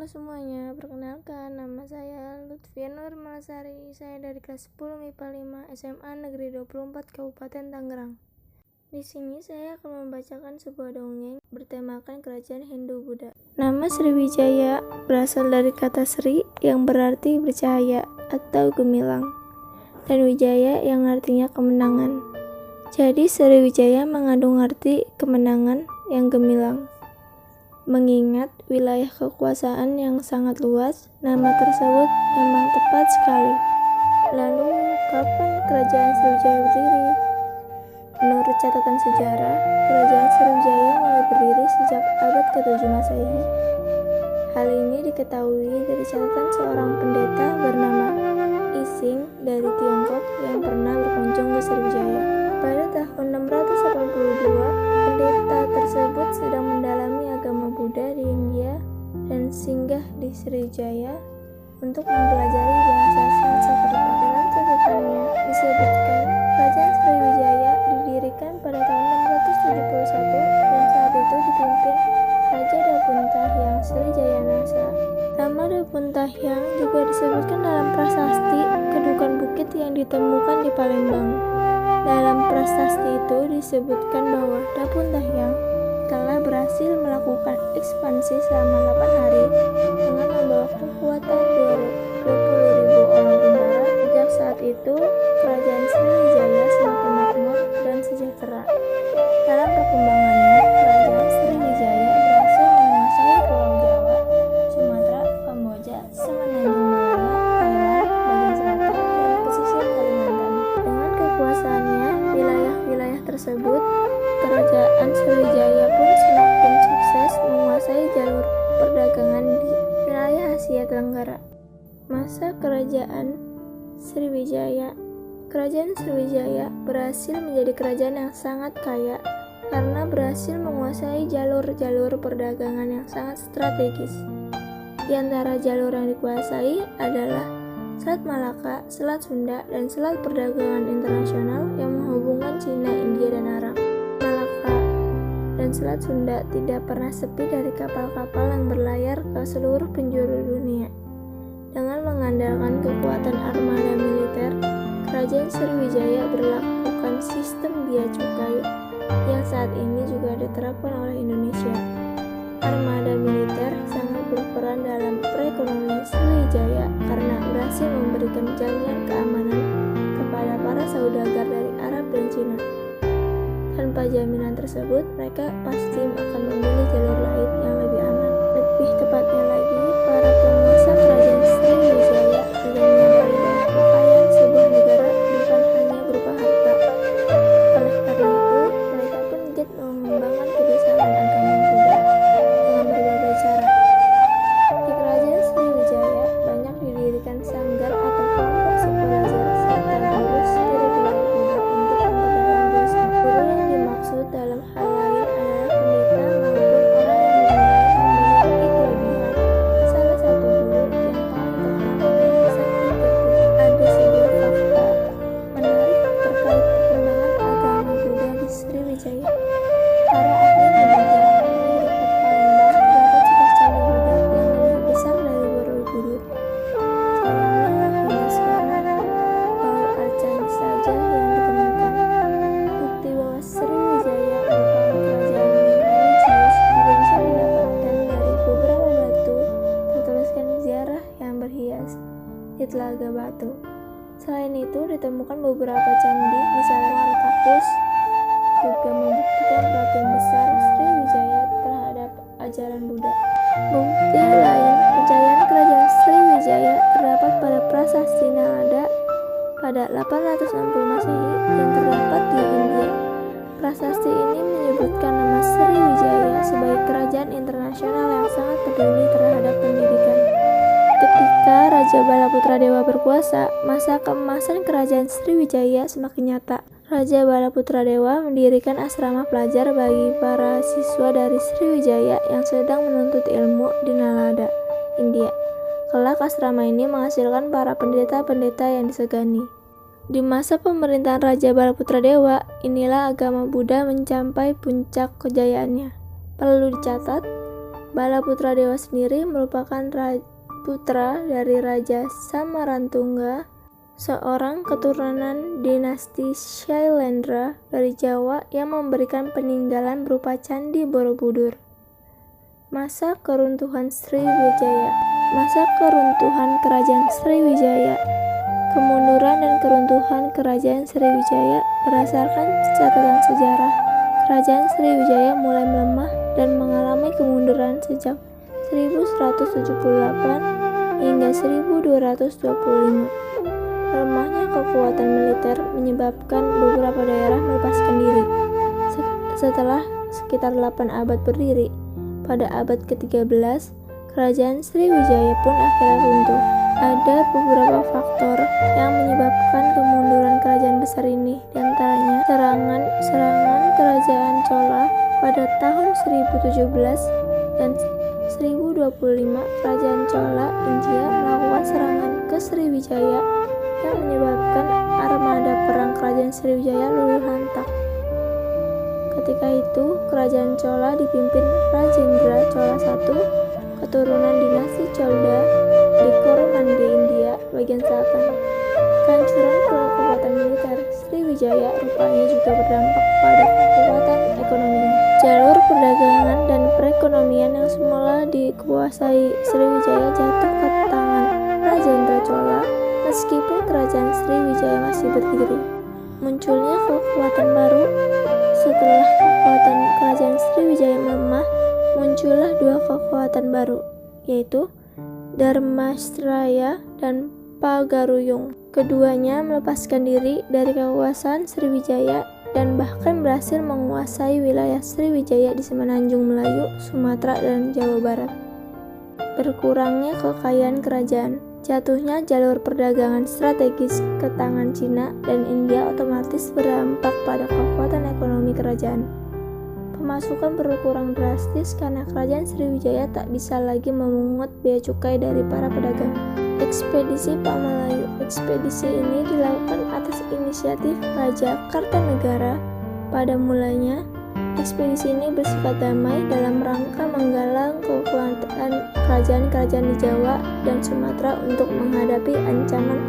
semuanya, perkenalkan nama saya Lutfia Nur Malasari. Saya dari kelas 10 MIPA 5 SMA Negeri 24 Kabupaten Tangerang. Di sini saya akan membacakan sebuah dongeng bertemakan kerajaan Hindu-Buddha. Nama Sriwijaya berasal dari kata Sri yang berarti bercahaya atau gemilang, dan Wijaya yang artinya kemenangan. Jadi Sriwijaya mengandung arti kemenangan yang gemilang. Mengingat wilayah kekuasaan yang sangat luas, nama tersebut memang tepat sekali. Lalu, kapan kerajaan Sriwijaya berdiri? Menurut catatan sejarah, kerajaan Sriwijaya mulai berdiri sejak abad ke-7 Masehi. Hal ini diketahui dari catatan seorang pendeta bernama Ising dari Tiongkok yang pernah berkunjung ke Sriwijaya. Pada tahun 682, pendeta tersebut sedang mendalami agama Buddha di India dan singgah di Sriwijaya untuk mempelajari bahasa Sanskerta. Dalam catatannya disebutkan kerajaan Sriwijaya didirikan pada tahun 671 dan saat itu dipimpin Raja Dapuntahyang Srijayanasa. Nama Dapuntahyang juga disebutkan dalam prasasti kedudukan bukit yang ditemukan di Palembang. Dalam prasasti itu disebutkan bahwa Dapuntahyang telah berhasil melakukan ekspansi selama 8 hari dengan membawa kekuatan 20.000 orang tentara. Sejak saat itu, kerajaan Sriwijaya semakin makmur dan sejahtera. Dalam perkembangannya, kerajaan Sriwijaya berhasil menguasai Pulau Jawa, Sumatera, Kamboja, Semenanjung Malaya, Thailand, bagian selatan, dan pesisir Kalimantan. Dengan kekuasaannya, wilayah-wilayah tersebut, kerajaan Sriwijaya pun semakin sukses menguasai jalur perdagangan di wilayah Asia Tenggara. Masa kerajaan Sriwijaya berhasil menjadi kerajaan yang sangat kaya karena berhasil menguasai jalur-jalur perdagangan yang sangat strategis. Di antara jalur yang dikuasai adalah Selat Malaka, Selat Sunda, dan Selat Perdagangan Internasional yang menghubungkan Cina, India, dan Arab. Malaka dan Selat Sunda tidak pernah sepi dari kapal-kapal yang berlayar ke seluruh penjuru dunia. Dengan mengandalkan kekuatan armada militer, kerajaan Sriwijaya berlakukan sistem bea cukai yang saat ini juga diterapkan oleh Indonesia. Armada militer sangat berperan dalam perekonomian Sriwijaya karena berhasil memberikan jaminan keamanan kepada para saudagar dari Arab dan Cina. Tanpa jaminan tersebut, mereka pasti akan memilih jalur lain yang lebih aman. Lebih tepatnya lagi, para penguasa kerajaan Sriwijaya juga menyadari bahwa kekayaan sebuah negara bukan hanya berupa harta. Oleh karena itu, mereka pun giat mengembangkan kebesaran agama Buddha dengan berbagai cara. Di kerajaan Sriwijaya banyak didirikan sanggar atau kelompok sekolah serta guru spiritual Buddha untuk memperdalam dosa. Guru yang dimaksud dalam hal lain adalah pendeta maupun orang yang dinilai memiliki kelebihan. Salah satu guru yang paling terkenal adalah Sakti Kerti. Ada sebuah fakta menarik terkait perkembangan agama Buddha di Sriwijaya. Para ahli menduga di dekat Palembang terdapat sebuah candi Buddha yang lebih besar dari Borobudur. Sayangnya hingga sekarang baru candi saja yang ditemukan. Bukti bahwa Sriwijaya merupakan kerajaan yang religius juga bisa didapatkan dari beberapa batu bertuliskan ziarah yang berhias di Telaga Batu. Selain itu, ditemukan beberapa candi, misalnya Wartakus, juga membuktikan perhatian besar Sriwijaya terhadap ajaran Buddha. Bukti lain kejayaan kerajaan Sriwijaya terdapat pada prasasti Nalanda pada 860 Masehi yang terdapat di India. Prasasti ini menyebutkan nama Sriwijaya sebagai kerajaan internasional yang sangat peduli terhadap pendidikan. Ketika Raja Balaputradewa berkuasa, masa keemasan kerajaan Sriwijaya semakin nyata. Raja Balaputradewa mendirikan asrama pelajar bagi para siswa dari Sriwijaya yang sedang menuntut ilmu di Nalanda, India. Kelak asrama ini menghasilkan para pendeta-pendeta yang disegani. Di masa pemerintahan Raja Balaputradewa, inilah agama Buddha mencapai puncak kejayaannya. Perlu dicatat, Balaputra Dewa sendiri merupakan putra dari Raja Samarantungga, seorang keturunan dinasti Shailendra dari Jawa yang memberikan peninggalan berupa Candi Borobudur. Masa keruntuhan Sriwijaya. Masa keruntuhan Kerajaan Sriwijaya. Kemunduran dan keruntuhan Kerajaan Sriwijaya. Berdasarkan catatan sejarah, Kerajaan Sriwijaya mulai melemah dan mengalami kemunduran sejak 1178 hingga 1225. Lemahnya kekuatan militer menyebabkan beberapa daerah melepaskan diri. Setelah sekitar 8 abad berdiri, pada abad ke-13, Kerajaan Sriwijaya pun akhirnya runtuh. Ada beberapa faktor yang menyebabkan kemunduran kerajaan besar ini, diantaranya serangan Kerajaan Chola pada tahun 1017 dan 1025. Kerajaan Chola India melakukan serangan ke Sriwijaya yang menyebabkan armada perang Kerajaan Sriwijaya luluh lantak. Ketika itu, Kerajaan Chola dipimpin Rajendra Chola I, keturunan dinasti Cholda di Coromandel, India bagian selatan. Kehancuran kekuatan militer Sriwijaya rupanya juga berdampak pada kekuatan ekonominya. Jalur perdagangan dan perekonomian yang semula dikuasai Sriwijaya jatuh ke tangan Rajendra Chola. Meskipun kerajaan Sriwijaya masih berdiri, munculnya kekuatan baru. Setelah kekuatan kerajaan Sriwijaya melemah, muncullah dua kekuatan baru, yaitu Dharmasraya dan Pagaruyung. Keduanya melepaskan diri dari kekuasaan Sriwijaya dan bahkan berhasil menguasai wilayah Sriwijaya di Semenanjung Melayu, Sumatera, dan Jawa Barat. Berkurangnya kekayaan kerajaan. Jatuhnya jalur perdagangan strategis ke tangan Cina dan India otomatis berdampak pada kekuatan ekonomi kerajaan. Pemasukan berkurang drastis karena kerajaan Sriwijaya tak bisa lagi memungut bea cukai dari para pedagang. Ekspedisi Pak Melayu. Ekspedisi ini dilakukan atas inisiatif Raja Kartanegara. Pada mulanya, ekspedisi ini bersifat damai dalam rangka menggalang kekuatan kerajaan-kerajaan di Jawa dan Sumatera untuk menghadapi ancaman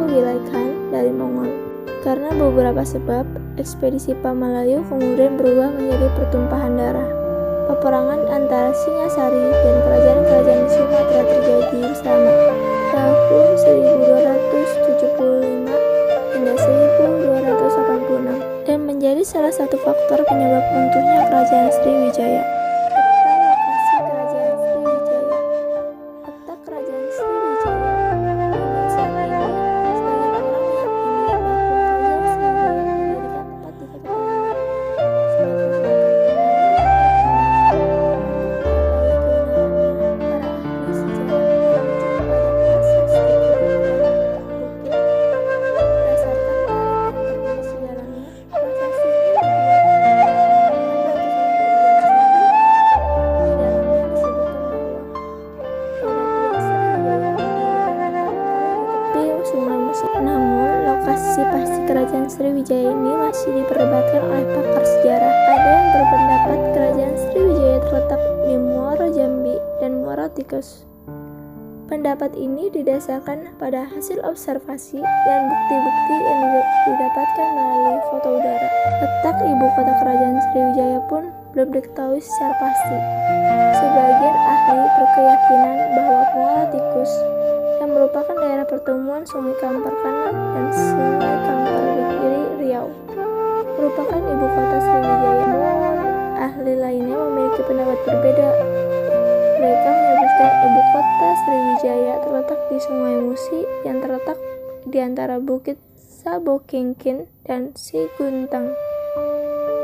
kewilayahan dari Mongol. Karena beberapa sebab, ekspedisi Pamalayu kemudian berubah menjadi pertumpahan darah. Peperangan antara Singasari dan kerajaan-kerajaan di Sumatera terjadi selama tahun 1275 hingga 1286 dan menjadi salah satu faktor penyebab runtuhnya kerajaan Sriwijaya. Peta kerajaan Sriwijaya. Hingga saat ini, sebagian orang meyakini bahwa kerajaan Sriwijaya mendirikan tepat di kota Palembang, Sumatera Selatan. Para ahli sejarah merujuk pada prasasti kedudukan Bukit. Berdasarkan tarikan tertulis di dalamnya, prasasti ini dibuat pada 600 Sungai Musi. Namun, lokasi pasti kerajaan Sriwijaya ini masih diperdebatkan oleh pakar sejarah. Ada yang berpendapat kerajaan Sriwijaya terletak di Muaro Jambi dan Muaro Tikus. Pendapat ini didasarkan pada hasil observasi dan bukti-bukti yang didapatkan melalui foto udara. Letak ibu kota kerajaan Sriwijaya pun belum diketahui secara pasti. Sebagian ahli berkeyakinan bahwa Muaro Tikus, yang merupakan daerah pertemuan Sungai Kampar Kanan dan Sungai Kampar Kiri Riau, merupakan ibu kota Sriwijaya. Namun, ahli lainnya memiliki pendapat berbeda. Mereka menyebutkan ibu kota Sriwijaya terletak di Sungai Musi yang terletak di antara Bukit Sabokengkin dan Siguntang.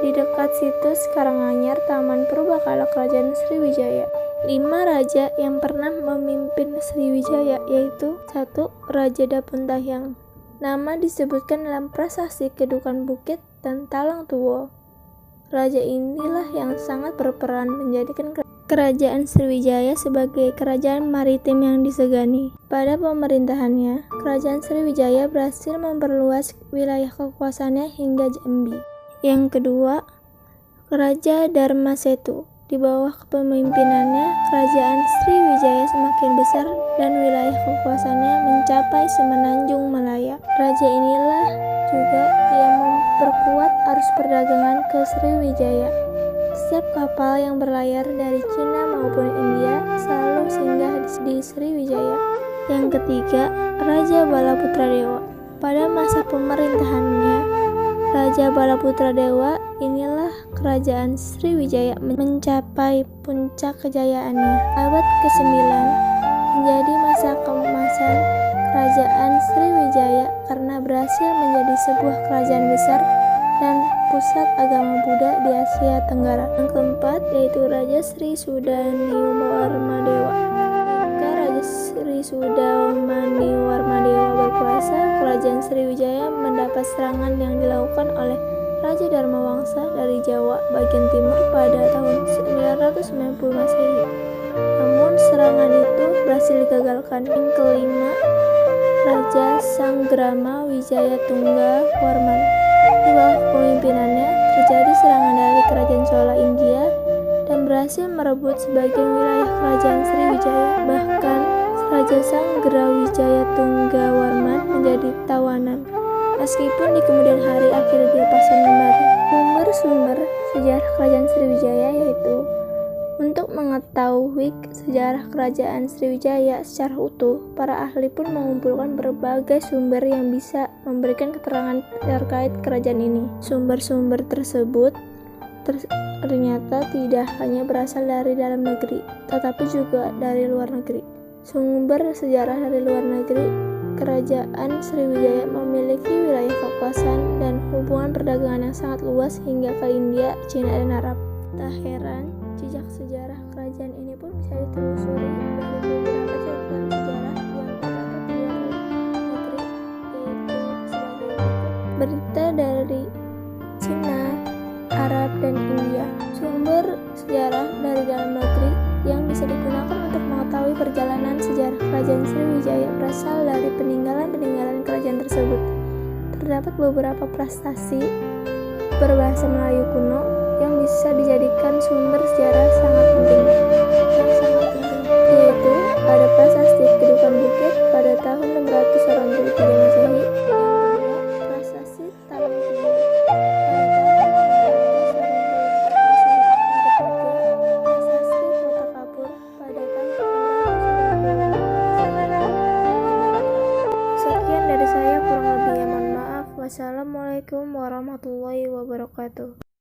Di dekat situs Karanganyar, Taman Purbakala Kerajaan Sriwijaya. 5 raja yang pernah memimpin Sriwijaya, yaitu 1. Raja Dapuntahyang. Nama disebutkan dalam prasasti Kedukan Bukit dan Talang Tuwo. Raja inilah yang sangat berperan menjadikan kerajaan Sriwijaya sebagai kerajaan maritim yang disegani. Pada pemerintahannya, kerajaan Sriwijaya berhasil memperluas wilayah kekuasaannya hingga Jambi. Yang kedua, Raja Dharmasetu. Di bawah kepemimpinannya, kerajaan Sriwijaya semakin besar dan wilayah kekuasaannya mencapai semenanjung Malaya. Raja inilah juga yang memperkuat arus perdagangan ke Sriwijaya. Setiap kapal yang berlayar dari Cina maupun India selalu singgah di Sriwijaya. Yang ketiga, Raja Balaputradewa. Pada masa pemerintahannya, Raja Balaputradewa inilah kerajaan Sriwijaya mencapai puncak kejayaannya. Abad ke-9 menjadi masa keemasan kerajaan Sriwijaya karena berhasil menjadi sebuah kerajaan besar dan pusat agama Buddha di Asia Tenggara. Yang keempat yaitu Raja Sri Sudaniwarmadewa. Ketika Raja Sri Sudaniwarmadewa berkuasa, kerajaan Sriwijaya mendapat serangan yang dilakukan oleh Raja Dharmawangsa dari Jawa bagian timur pada tahun 990 Masehi. Namun serangan itu berhasil digagalkan. Yang kelima, Raja Sanggrama Wijayatungga Warman. Di bawah pemimpinannya terjadi serangan dari kerajaan Chola India dan berhasil merebut sebagian wilayah kerajaan Sriwijaya. Bahkan Raja Sanggra Wijayatungga Warman menjadi tawanan, meskipun di kemudian hari akhirnya dilepaskan kembali. Sumber-sumber sejarah kerajaan Sriwijaya yaitu: untuk mengetahui sejarah kerajaan Sriwijaya secara utuh, para ahli pun mengumpulkan berbagai sumber yang bisa memberikan keterangan terkait kerajaan ini. Sumber-sumber tersebut ternyata tidak hanya berasal dari dalam negeri, tetapi juga dari luar negeri. Sumber sejarah dari luar negeri: kerajaan Sriwijaya memiliki wilayah kekuasaan dan hubungan perdagangan yang sangat luas hingga ke India, Cina, dan Arab. Tak heran, jejak sejarah kerajaan ini pun bisa ditelusuri dari beberapa catatan sejarah yang terdapat di luar negeri, yaitu sebagai berikut: berita dari Cina, Arab, dan India. Sumber sejarah dari dalam negeri yang bisa digunakan untuk mengetahui perjalanan sejarah kerajaan Sriwijaya berasal dari peninggalan-peninggalan kerajaan tersebut. Terdapat beberapa prestasi berbahasa Melayu kuno yang bisa dijadikan sumber sejarah sangat penting, yaitu ada prasasti Kedukan Bukit pada tahun 683 Masehi, yang kedua prasasti Talang Kubur pada tahun 684 Masehi, yang ketiga prasasti Kota Kapur pada tahun 680 Masehi. Sekian dari saya, kurang lebihnya mohon maaf. Wassalamualaikum warahmatullahi wabarakatuh.